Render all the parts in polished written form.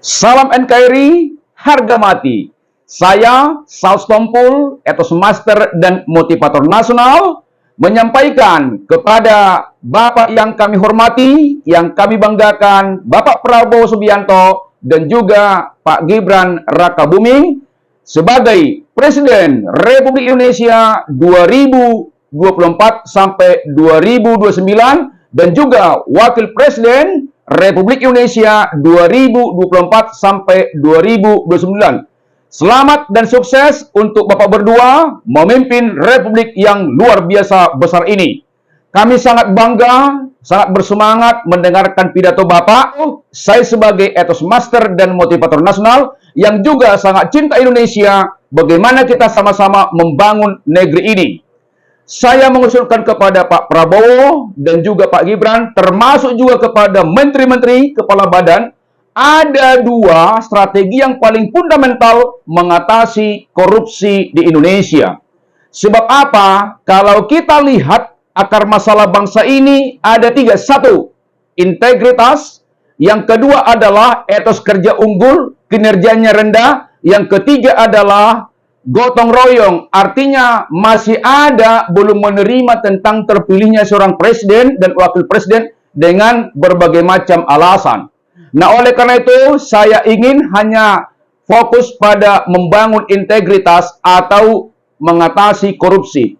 Salam NKRI, harga mati. Saya, Saus Tompul, etos master dan motivator nasional, menyampaikan kepada Bapak yang kami hormati, yang kami banggakan, Bapak Prabowo Subianto, dan juga Pak Gibran Rakabuming, sebagai Presiden Republik Indonesia 2024 sampai 2029, dan juga Wakil Presiden Republik Indonesia 2024 sampai 2029. Selamat dan sukses untuk Bapak berdua memimpin Republik yang luar biasa besar ini. Kami sangat bangga, sangat bersemangat mendengarkan pidato Bapak. Saya sebagai etos master dan motivator nasional yang juga sangat cinta Indonesia, bagaimana kita sama-sama membangun negeri ini. Saya mengusulkan kepada Pak Prabowo dan juga Pak Gibran, termasuk juga kepada menteri-menteri, kepala badan, ada dua strategi yang paling fundamental mengatasi korupsi di Indonesia. Sebab apa? Kalau kita lihat akar masalah bangsa ini ada tiga. Satu, integritas. Yang kedua adalah etos kerja unggul, kinerjanya rendah. Yang ketiga adalah gotong royong, artinya masih ada belum menerima tentang terpilihnya seorang presiden dan wakil presiden dengan berbagai macam alasan. Nah, oleh karena itu saya ingin hanya fokus pada membangun integritas atau mengatasi korupsi.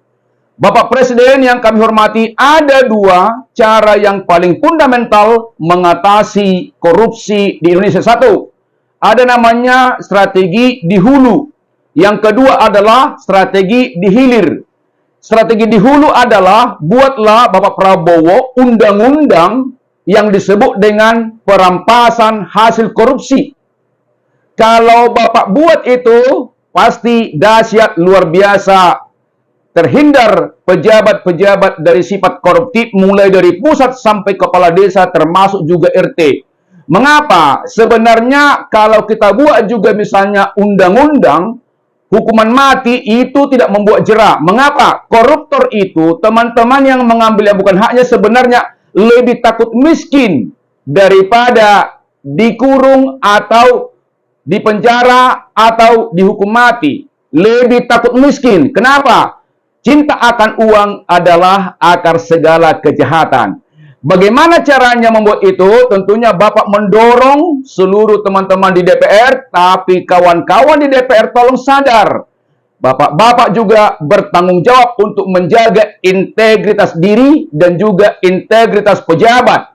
Bapak Presiden yang kami hormati, ada dua cara yang paling fundamental mengatasi korupsi di Indonesia. Satu, ada namanya strategi di hulu. Yang kedua adalah strategi di hilir. Strategi di hulu adalah buatlah Bapak Prabowo undang-undang yang disebut dengan perampasan hasil korupsi. Kalau Bapak buat itu, pasti dahsyat luar biasa. Terhindar pejabat-pejabat dari sifat koruptif, mulai dari pusat sampai kepala desa, termasuk juga RT. Mengapa? Sebenarnya kalau kita buat juga misalnya undang-undang, hukuman mati itu tidak membuat jera. Mengapa? Koruptor itu, teman-teman yang mengambil yang bukan haknya, sebenarnya lebih takut miskin daripada dikurung atau dipenjara atau dihukum mati. Lebih takut miskin. Kenapa? Cinta akan uang adalah akar segala kejahatan. Bagaimana caranya membuat itu? Tentunya Bapak mendorong seluruh teman-teman di DPR, tapi kawan-kawan di DPR tolong sadar. Bapak-bapak juga bertanggung jawab untuk menjaga integritas diri dan juga integritas pejabat.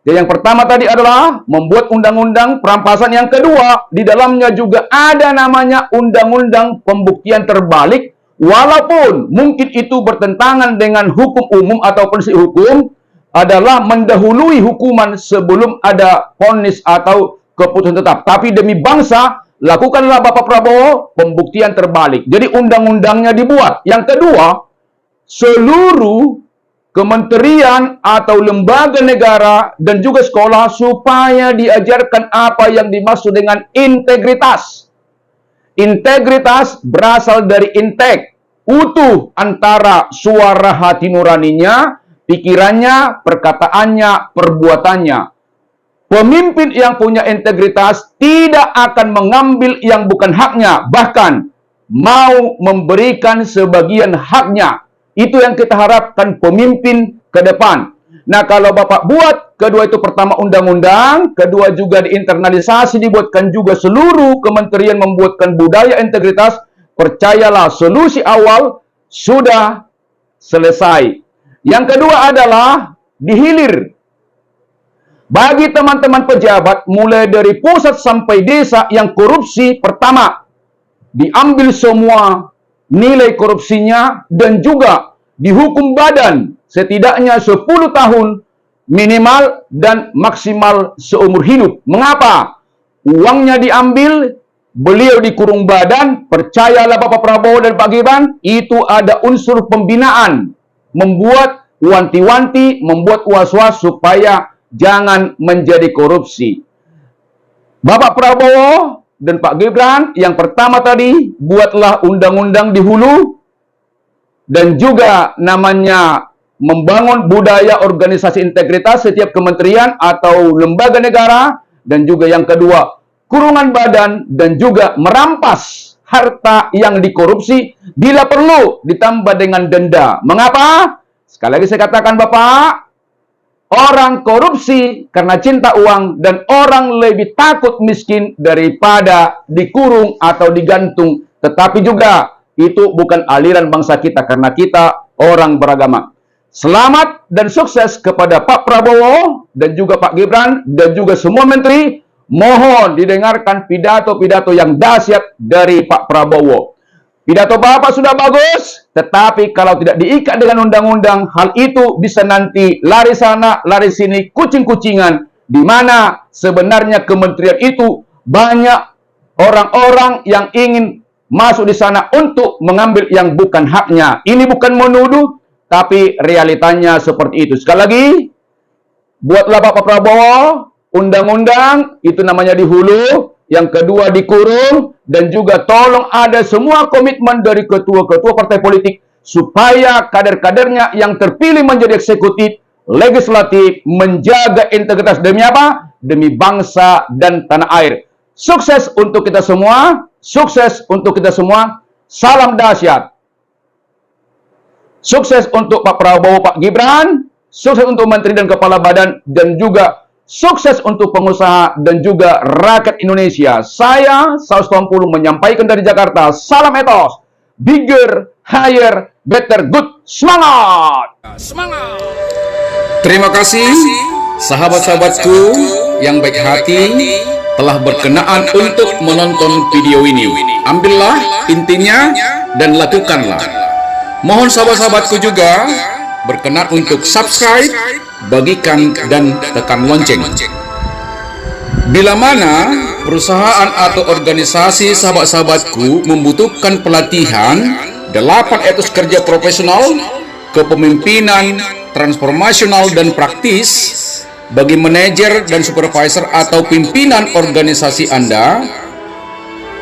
Jadi yang pertama tadi adalah membuat undang-undang perampasan. Yang kedua, di dalamnya juga ada namanya undang-undang pembuktian terbalik. Walaupun mungkin itu bertentangan dengan hukum umum atau prinsip hukum, adalah mendahului hukuman sebelum ada vonis atau keputusan tetap. Tapi demi bangsa, lakukanlah Bapak Prabowo pembuktian terbalik. Jadi undang-undangnya dibuat. Yang kedua, seluruh kementerian atau lembaga negara dan juga sekolah supaya diajarkan apa yang dimaksud dengan integritas. Integritas berasal dari integ, utuh antara suara hati nuraninya, pikirannya, perkataannya, perbuatannya. Pemimpin yang punya integritas tidak akan mengambil yang bukan haknya, bahkan mau memberikan sebagian haknya. Itu yang kita harapkan pemimpin ke depan. Nah, kalau Bapak buat kedua itu, pertama undang-undang, kedua juga diinternalisasi, dibuatkan juga seluruh kementerian membuatkan budaya integritas, percayalah solusi awal sudah selesai. Yang kedua adalah dihilir. Bagi teman-teman pejabat, mulai dari pusat sampai desa yang korupsi, pertama, diambil semua nilai korupsinya dan juga dihukum badan setidaknya 10 tahun minimal dan maksimal seumur hidup. Mengapa? Uangnya diambil, beliau dikurung badan. Percayalah Bapak Prabowo dan Pak Gibran, itu ada unsur pembinaan, membuat wanti-wanti, membuat was-was supaya jangan menjadi korupsi. Bapak Prabowo dan Pak Gibran, yang pertama tadi, buatlah undang-undang di hulu, dan juga namanya membangun budaya organisasi integritas setiap kementerian atau lembaga negara, dan juga yang kedua, kurungan badan, dan juga merampas harta yang dikorupsi bila perlu ditambah dengan denda. Mengapa? Sekali lagi saya katakan Bapak, orang korupsi karena cinta uang dan orang lebih takut miskin daripada dikurung atau digantung. Tetapi juga itu bukan aliran bangsa kita karena kita orang beragama. Selamat dan sukses kepada Pak Prabowo dan juga Pak Gibran dan juga semua menteri. Mohon didengarkan pidato-pidato yang dahsyat dari Pak Prabowo. Pidato Bapak sudah bagus, tetapi kalau tidak diikat dengan undang-undang, hal itu bisa nanti lari sana, lari sini, kucing-kucingan, di mana sebenarnya kementerian itu banyak orang-orang yang ingin masuk di sana untuk mengambil yang bukan haknya. Ini bukan menuduh, tapi realitanya seperti itu. Sekali lagi, buatlah Bapak Prabowo undang-undang, itu namanya di hulu, yang kedua dikurung, dan juga tolong ada semua komitmen dari ketua-ketua partai politik supaya kader-kadernya yang terpilih menjadi eksekutif, legislatif, menjaga integritas demi apa? Demi bangsa dan tanah air. Sukses untuk kita semua, sukses untuk kita semua, salam dahsyat. Sukses untuk Pak Prabowo, Pak Gibran, sukses untuk menteri dan kepala badan, dan juga sukses untuk pengusaha dan juga rakyat Indonesia. Saya, Saud Sitompul, menyampaikan dari Jakarta. Salam etos. Bigger, higher, better, good. Semangat! Semangat! Terima kasih, sahabat-sahabatku yang baik hati telah berkenaan untuk menonton video ini. Ambillah intinya dan lakukanlah. Mohon sahabat-sahabatku juga berkenan untuk subscribe, bagikan, dan tekan lonceng. Bila mana perusahaan atau organisasi sahabat-sahabatku membutuhkan pelatihan 8 etos kerja profesional, kepemimpinan, transformasional, dan praktis bagi manajer dan supervisor atau pimpinan organisasi Anda,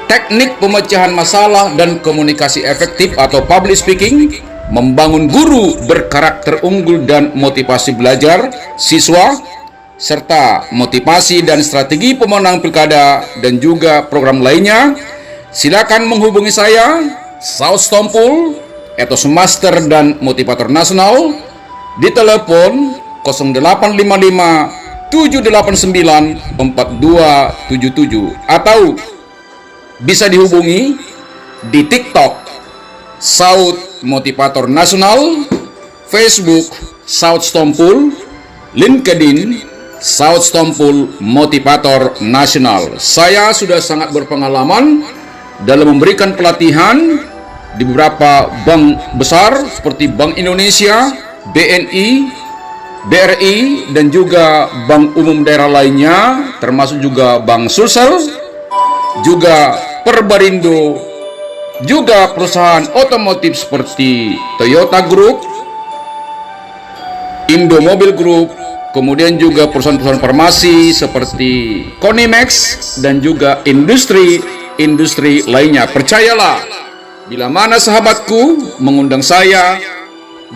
teknik pemecahan masalah dan komunikasi efektif atau public speaking, membangun guru berkarakter unggul dan motivasi belajar siswa, serta motivasi dan strategi pemenang pilkada dan juga program lainnya, silakan menghubungi saya, Saud Sitompul, etos master dan motivator nasional, di telepon 0855 789 4277 atau bisa dihubungi di TikTok Saud Motivator Nasional, Facebook Saud Sitompul, LinkedIn Saud Sitompul Motivator Nasional. Saya sudah sangat berpengalaman dalam memberikan pelatihan di beberapa bank besar seperti Bank Indonesia, BNI, BRI, dan juga bank umum daerah lainnya, termasuk juga Bank Sulsel, juga Perbarindo, juga perusahaan otomotif seperti Toyota Group, Indomobil Group, kemudian juga perusahaan-perusahaan farmasi seperti Konimax, dan juga industri lainnya. Percayalah, bila mana sahabatku mengundang saya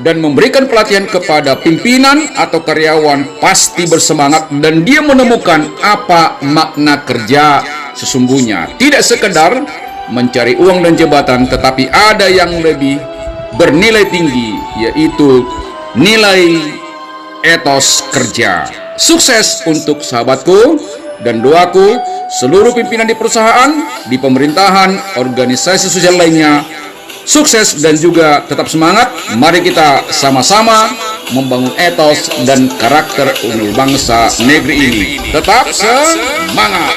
dan memberikan pelatihan kepada pimpinan atau karyawan, pasti bersemangat dan dia menemukan apa makna kerja sesungguhnya. Tidak sekedar mencari uang dan jabatan, tetapi ada yang lebih bernilai tinggi, yaitu nilai etos kerja. Sukses untuk sahabatku dan doaku seluruh pimpinan di perusahaan, di pemerintahan, organisasi sosial lainnya. Sukses dan juga tetap semangat. Mari kita sama-sama membangun etos dan karakter unggul bangsa negeri ini. Tetap semangat.